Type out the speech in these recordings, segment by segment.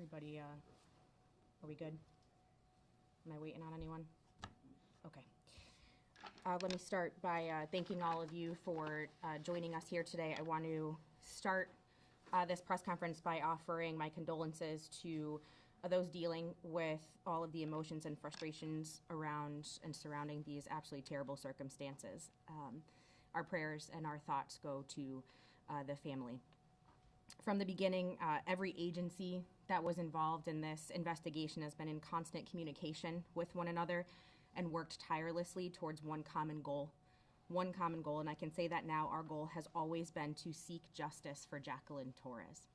Everybody, are we good? Am I waiting on anyone? Okay. Let me start by thanking all of you for joining us here today. I want to start this press conference by offering my condolences to those dealing with all of the emotions and frustrations around and surrounding these absolutely terrible circumstances. Our prayers and our thoughts go to the family. From the beginning, every agency that was involved in this investigation has been in constant communication with one another and worked tirelessly towards one common goal, and I can say that now our goal has always been to seek justice for Jacqueline Torres.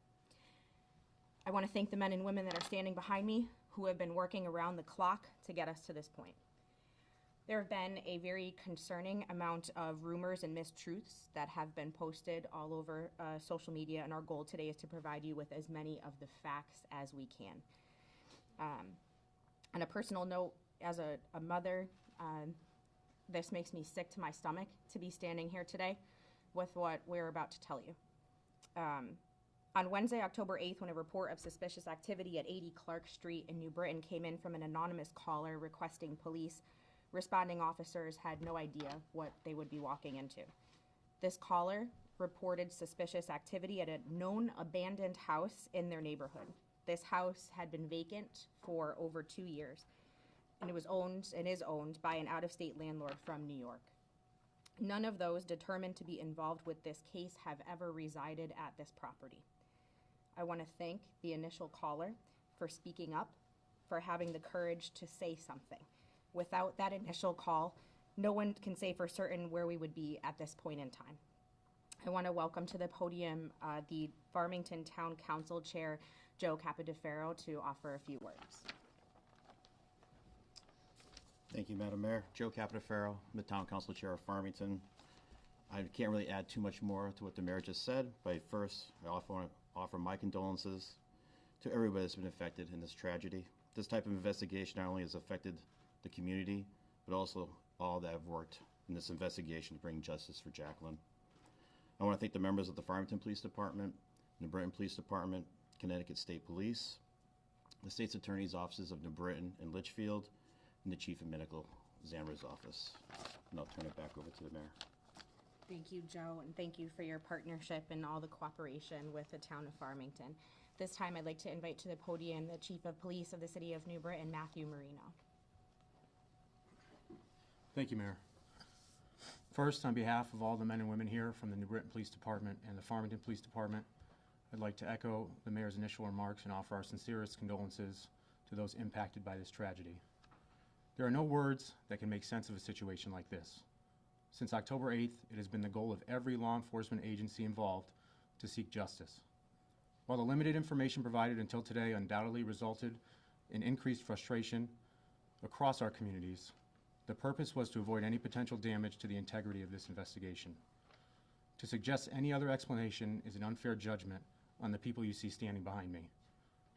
I want to thank the men and women that are standing behind me who have been working around the clock to get us to this point. There have been a very concerning amount of rumors and mistruths that have been posted all over social media, and our goal today is to provide you with as many of the facts as we can. On a personal note, as a mother, this makes me sick to my stomach to be standing here today with what we're about to tell you. On Wednesday, October 8th, when a report of suspicious activity at 80 Clark Street in New Britain came in from an anonymous caller requesting police, responding officers had no idea what they would be walking into. This caller reported suspicious activity at a known abandoned house in their neighborhood. This house had been vacant for over 2 years, and it was owned and is owned by an out-of-state landlord from New York. None of those determined to be involved with this case have ever resided at this property. I want to thank the initial caller for speaking up, for having the courage to say something. Without that initial call, no one can say for certain where we would be at this point in time. I want to welcome to the podium the Farmington Town Council Chair, Joe Capodeferro, to offer a few words. Thank you, Madam Mayor. Joe Capodeferro, I'm the Town Council Chair of Farmington. I can't really add too much more to what the Mayor just said, but first, I want to offer my condolences to everybody that's been affected in this tragedy. This type of investigation not only has affected the community, but also all that have worked in this investigation to bring justice for Jacqueline. I want to thank the members of the Farmington Police Department, New Britain Police Department, Connecticut State Police, the State's Attorney's Offices of New Britain and Litchfield, and the Chief of Medical Examiner's Office. And I'll turn it back over to the Mayor. Thank you, Joe, and thank you for your partnership and all the cooperation with the town of Farmington. This time, I'd like to invite to the podium the Chief of Police of the City of New Britain, Matthew Marino. Thank you, Mayor. First, on behalf of all the men and women here from the New Britain Police Department and the Farmington Police Department, I'd like to echo the Mayor's initial remarks and offer our sincerest condolences to those impacted by this tragedy. There are no words that can make sense of a situation like this. Since October 8th, it has been the goal of every law enforcement agency involved to seek justice. While the limited information provided until today undoubtedly resulted in increased frustration across our communities, the purpose was to avoid any potential damage to the integrity of this investigation. To suggest any other explanation is an unfair judgment on the people you see standing behind me.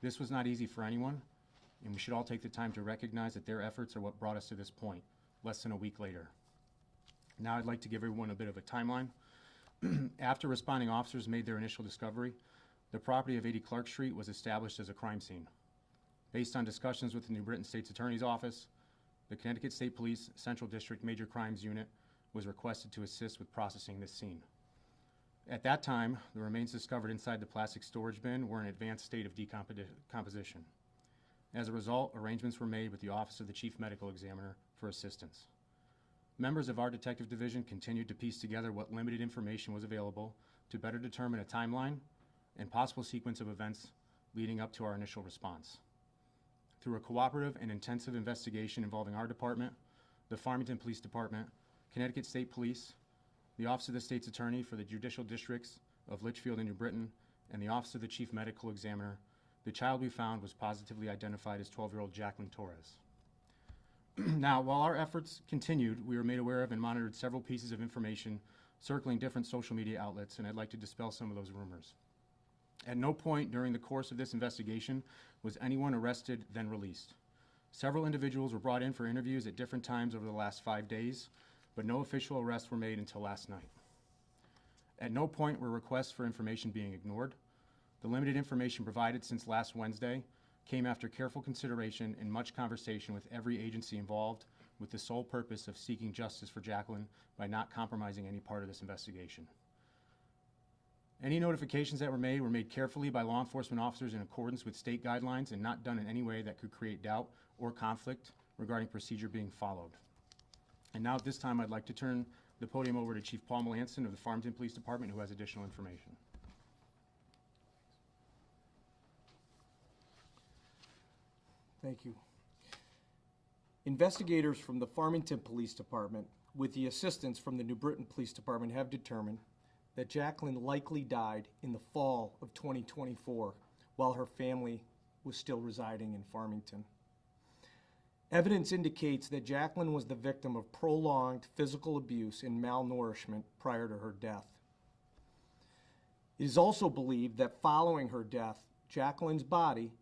This was not easy for anyone, and we should all take the time to recognize that their efforts are what brought us to this point, less than a week later. Now I'd like to give everyone a bit of a timeline. After responding officers made their initial discovery, the property of 80 Clark Street was established as a crime scene. Based on discussions with the New Britain State's Attorney's Office, the Connecticut State Police Central District Major Crimes Unit was requested to assist with processing this scene. At that time, the remains discovered inside the plastic storage bin were in an advanced state of decomposition. As a result, arrangements were made with the Office of the Chief Medical Examiner for assistance. Members of our detective division continued to piece together what limited information was available to better determine a timeline and possible sequence of events leading up to our initial response. Through a cooperative and intensive investigation involving our department, the Farmington Police Department, Connecticut State Police, the Office of the State's Attorney for the Judicial Districts of Litchfield and New Britain, and the Office of the Chief Medical Examiner, the child we found was positively identified as 12-year-old Jacqueline Torres. Now, while our efforts continued, we were made aware of and monitored several pieces of information circling different social media outlets, and I'd like to dispel some of those rumors. At no point during the course of this investigation was anyone arrested, then released. Several individuals were brought in for interviews at different times over the last 5 days, but no official arrests were made until last night. At no point were requests for information being ignored. The limited information provided since last Wednesday came after careful consideration and much conversation with every agency involved, with the sole purpose of seeking justice for Jacqueline by not compromising any part of this investigation. Any notifications that were made carefully by law enforcement officers in accordance with state guidelines and not done in any way that could create doubt or conflict regarding procedure being followed. And now at this time, I'd like to turn the podium over to Chief Paul Melanson of the Farmington Police Department, who has additional information. Thank you. Investigators from the Farmington Police Department, with the assistance from the New Britain Police Department, have determined that Jacqueline likely died in the fall of 2024 while her family was still residing in Farmington. Evidence indicates that Jacqueline was the victim of prolonged physical abuse and malnourishment prior to her death. It is also believed that following her death, Jacqueline's body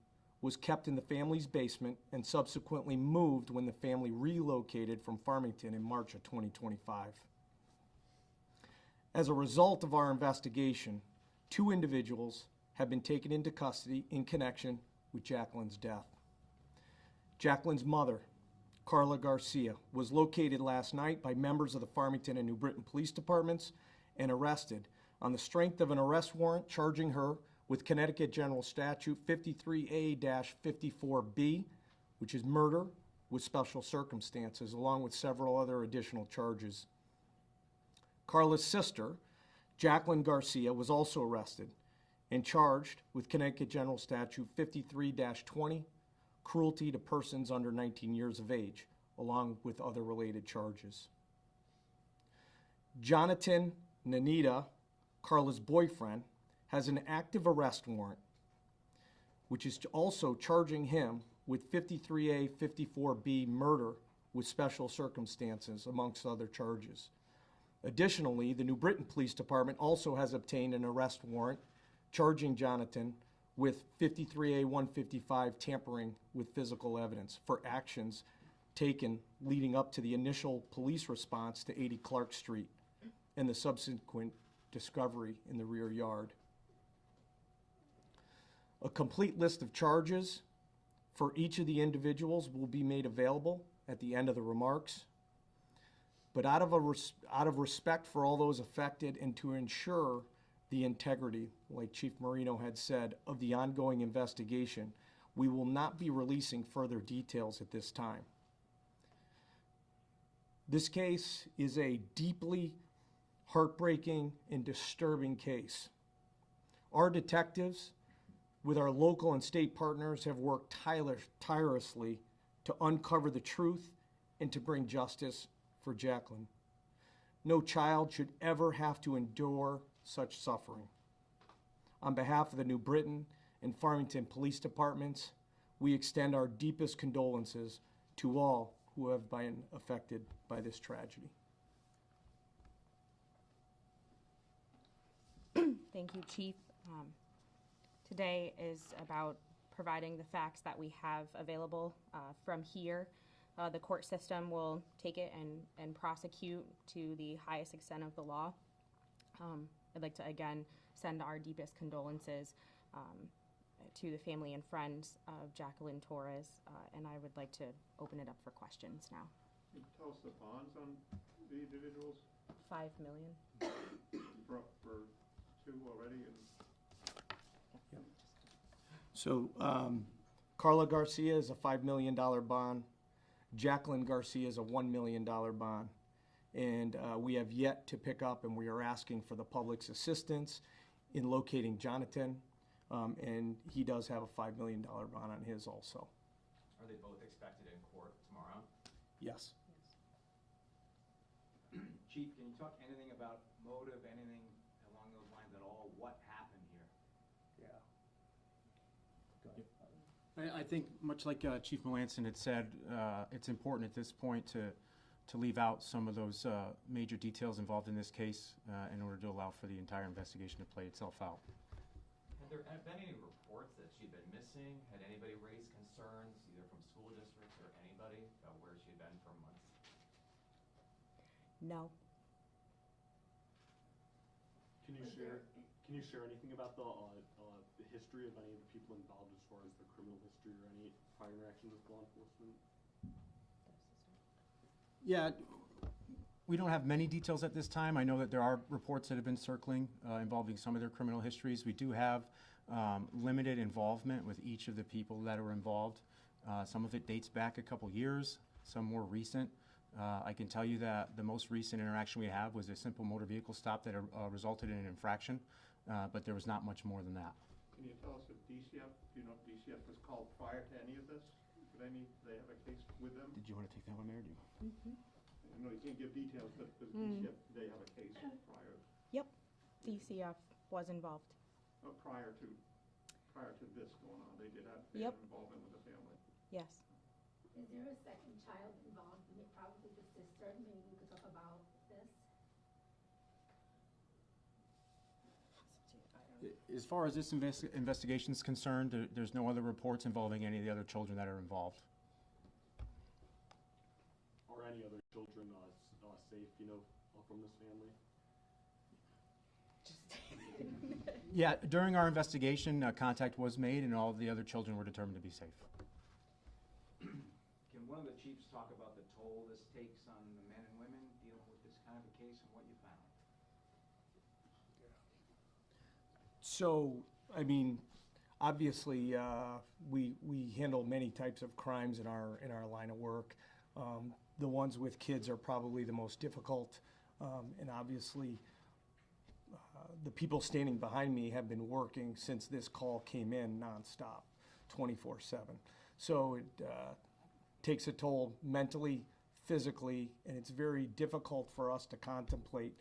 was kept in the family's basement and subsequently moved when the family relocated from Farmington in March of 2025. As a result of our investigation, 2 individuals have been taken into custody in connection with Jacqueline's death. Jacqueline's mother, Carla Garcia, was located last night by members of the Farmington and New Britain Police Departments and arrested on the strength of an arrest warrant charging her with Connecticut General Statute 53A-54B, which is murder with special circumstances, along with several other additional charges. Carla's sister, Jacqueline Garcia, was also arrested and charged with Connecticut General Statute 53-20, cruelty to persons under 19 years of age, along with other related charges. Jonathan Nanita, Carla's boyfriend, has an active arrest warrant, which is also charging him with 53A-54B murder with special circumstances, amongst other charges. Additionally, the New Britain Police Department also has obtained an arrest warrant charging Jonathan with 53A-155 tampering with physical evidence for actions taken leading up to the initial police response to 80 Clark Street and the subsequent discovery in the rear yard. A complete list of charges for each of the individuals will be made available at the end of the remarks. But out of respect for all those affected and to ensure the integrity, like Chief Marino had said, of the ongoing investigation, we will not be releasing further details at this time. This case is a deeply heartbreaking and disturbing case. Our detectives, with our local and state partners, have worked tirelessly to uncover the truth and to bring justice for Jacqueline. No child should ever have to endure such suffering. On behalf of the New Britain and Farmington Police Departments, we extend our deepest condolences to all who have been affected by this tragedy. Thank you, Chief. Today is about providing the facts that we have available from here. The court system will take it and prosecute to the highest extent of the law. I'd like to again send our deepest condolences to the family and friends of Jacqueline Torres, and I would like to open it up for questions now. Can you tell us the bonds on the individuals? $5 million. For 2 already? So Carla Garcia is a $5 million bond. Jacqueline Garcia is a $1 million bond. And we have yet to pick up, and we are asking for the public's assistance in locating Jonathan. And he does have a $5 million bond on his also. Are they both expected in court tomorrow? Yes. Chief, can you talk anything about motive, anything along those lines at all? What happened here? Yeah. I think, much like Chief Melanson had said, it's important at this point to leave out some of those major details involved in this case in order to allow for the entire investigation to play itself out. Have there been any reports that she'd been missing? Had anybody raised concerns, either from school districts or anybody, about where she'd been for months? No. Can you share Can you share anything about the history of any of the people involved as far as their criminal history or any prior interactions with law enforcement? Yeah, we don't have many details at this time. I know that there are reports that have been circling involving some of their criminal histories. We do have limited involvement with each of the people that are involved. Some of it dates back a couple years, some more recent. I can tell you that the most recent interaction we have was a simple motor vehicle stop that resulted in an infraction, but there was not much more than that. Can you tell us if DCF, do you know if DCF was called prior to any of this? Did they have a case with them? Did you want to take that one, Mayor? I know you can't give details, but does DCF, did they have a case prior, Yep, DCF was involved. prior to this going on? They did have Yep. involvement with the family. Yes. Is there a second child involved? Probably the sister. Maybe we could talk about this. As far as this investigation is concerned, there's no other reports involving any of the other children that are involved. Are any other children safe, from this family? Yeah, during our investigation, contact was made and all of the other children were determined to be safe. Can one of the chiefs talk about the toll this takes on the men and women dealing with this kind of a case and what you found? So, I mean, obviously, we handle many types of crimes in our line of work. The ones with kids are probably the most difficult, and obviously, the people standing behind me have been working since this call came in nonstop, 24/7. So it takes a toll mentally, physically, and it's very difficult for us to contemplate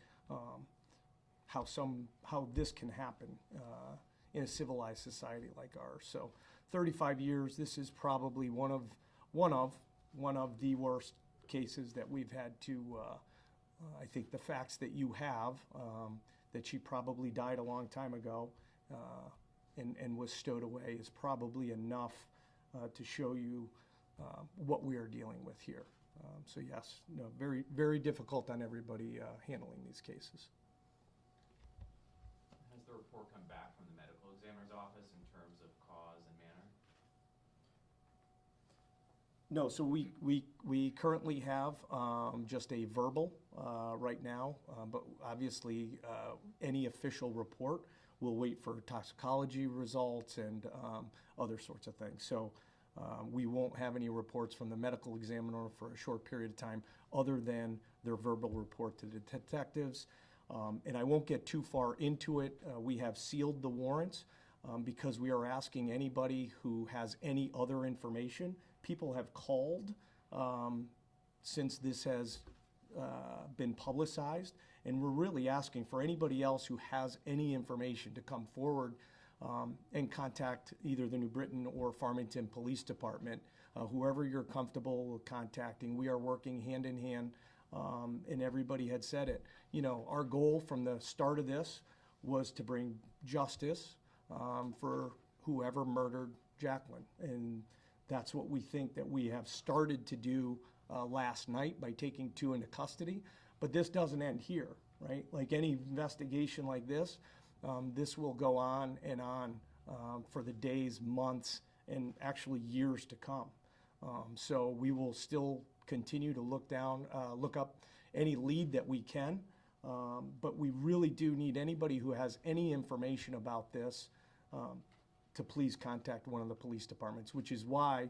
how this can happen in a civilized society like ours. So 35 years, this is probably one of the worst cases that we've had to, I think the facts that you have, that she probably died a long time ago and was stowed away is probably enough to show you what we are dealing with here. So yes, no, very, very difficult on everybody handling these cases. Has the report come back from the medical examiner's office in terms of cause and manner? No, so we currently have just a verbal right now, but obviously any official report will wait for toxicology results and other sorts of things. So we won't have any reports from the medical examiner for a short period of time other than their verbal report to the detectives. And I won't get too far into it. We have sealed the warrants because we are asking anybody who has any other information. People have called since this has been publicized, and we're really asking for anybody else who has any information to come forward and contact either the New Britain or Farmington Police Department, whoever you're comfortable contacting. We are working hand in hand, and everybody had said it. You know, our goal from the start of this was to bring justice for whoever murdered Jacqueline, and that's what we think that we have started to do last night by taking 2 into custody. But this doesn't end here, right? Like any investigation like this, this will go on and on for the days, months, and actually years to come. So we will still continue to look up any lead that we can, but we really do need anybody who has any information about this to please contact one of the police departments, which is why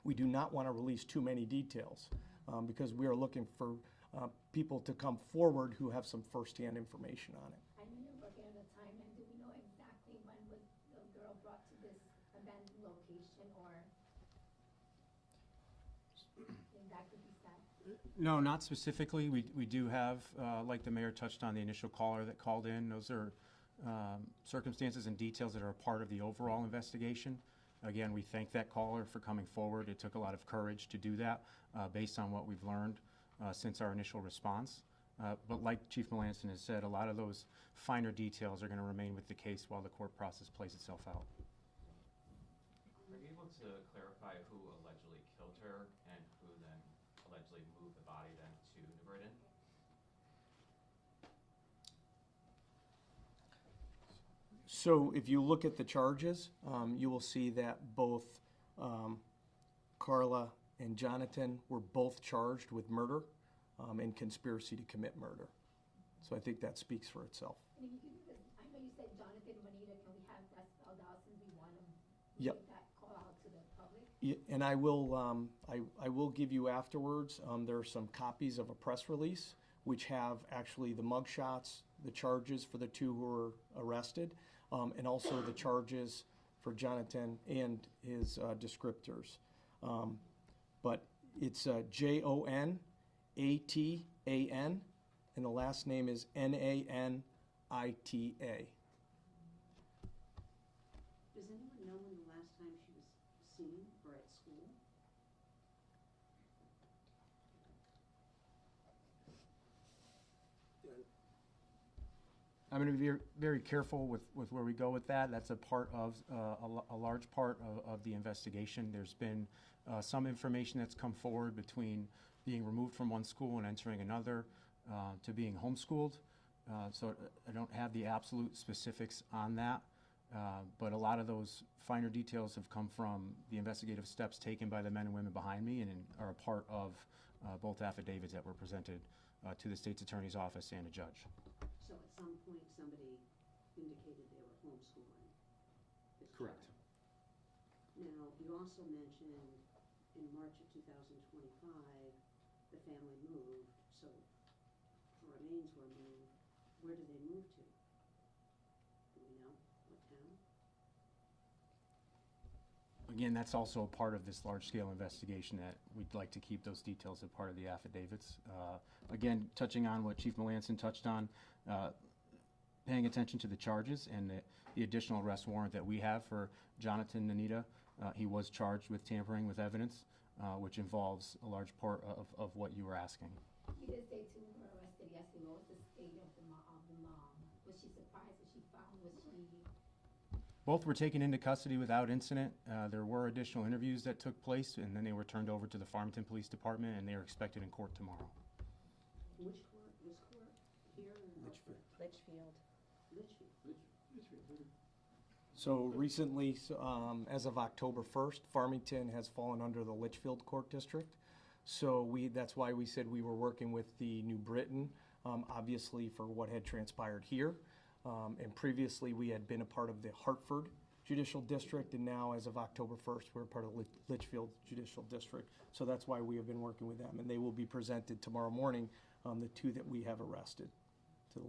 we do not want to release too many details, because we are looking for people to come forward who have some firsthand information on it. I know you're working at a time, and do we know exactly when was the girl brought to this abandoned location, or if that could be said? No, not specifically. We do have, like the mayor touched on, the initial caller that called in. Those are circumstances and details that are a part of the overall investigation. Again, we thank that caller for coming forward. It took a lot of courage to do that based on what we've learned since our initial response. But like Chief Melanson has said, a lot of those finer details are going to remain with the case while the court process plays itself out. Are you able to clarify who allegedly killed her and who then allegedly moved the body then to New Britain? So if you look at the charges, you will see that both Carla and Jonathan were both charged with murder and conspiracy to commit murder. So I think that speaks for itself. And if you could give us, I know you said Jonathan Juanita, can we have that spelled out since we want to Yep. give that call out to the public? And I will give you afterwards, there are some copies of a press release which have actually the mugshots, the charges for the two who were arrested, and also the charges for Jonathan and his descriptors. But it's Jonatan, and the last name is Nanita. Does anyone know when the last time she was seen or at school? I'm going to be very careful with where we go with that. That's a part of, a large part of the investigation. There's been some information that's come forward between being removed from one school and entering another to being homeschooled. So I don't have the absolute specifics on that, but a lot of those finer details have come from the investigative steps taken by the men and women behind me and are a part of both affidavits that were presented to the state's attorney's office and a judge. So at some point, somebody indicated they were homeschooling. this Correct. child. Now, you also mentioned in March of 2025, the family moved, so the remains were moved. Where did they move to? Do we know what town? Again, that's also a part of this large-scale investigation that we'd like to keep those details a part of the affidavits. Again, touching on what Chief Melanson touched on, paying attention to the charges and the additional arrest warrant that we have for Jonathan Nanita. He was charged with tampering with evidence, which involves a large part of what you were asking. You did say two were arrested yesterday. What was the state of the mom? Was she surprised that she found, was she? Both were taken into custody without incident. There were additional interviews that took place, and then they were turned over to the Farmington Police Department, and they are expected in court tomorrow. Which court? This court? Here in Litchfield? Litchfield. Litchfield. So recently, as of October 1st, Farmington has fallen under the Litchfield Court District. So that's why we said we were working with the New Britain, obviously for what had transpired here. And previously, we had been a part of the Hartford Judicial District, and now, as of October 1st, we're part of Litchfield Judicial District. So that's why we have been working with them, and they will be presented tomorrow morning, the two that we have arrested, to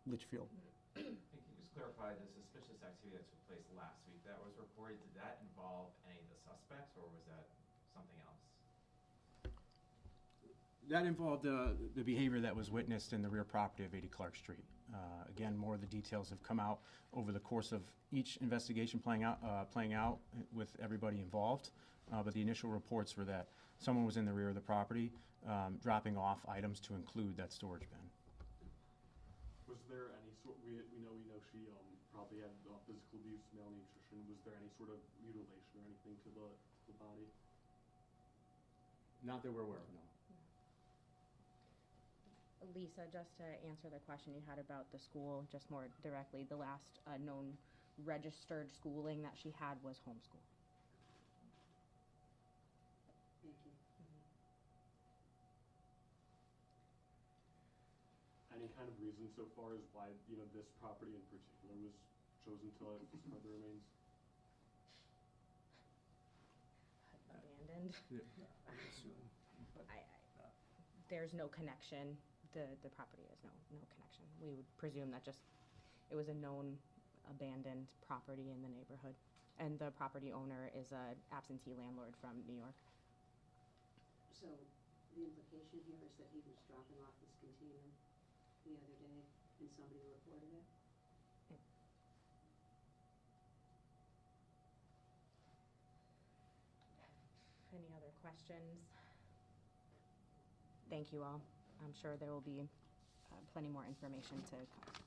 Litchfield. Can you just clarify the suspicious activity that took place last week that was reported? Did that involve any of the suspects, or was that something else? That involved the behavior that was witnessed in the rear property of 80 Clark Street. Again, more of the details have come out over the course of each investigation playing out with everybody involved. But the initial reports were that someone was in the rear of the property dropping off items to include that storage bin. Was there any sort, we know she probably had physical abuse, malnutrition. Was there any sort of mutilation or anything to the body? Not that we're aware of, no. Lisa, just to answer the question you had about the school, just more directly, the last known registered schooling that she had was homeschool. Thank you. Any kind of reason so far as why, this property in particular was chosen to discard the remains? Abandoned. There's no connection. The property has no connection. We would presume that just, it was a known abandoned property in the neighborhood. And the property owner is a absentee landlord from New York. So the implication here is that he was dropping off this container the other day and somebody reported it? Any other questions? Thank you all. I'm sure there will be plenty more information to come.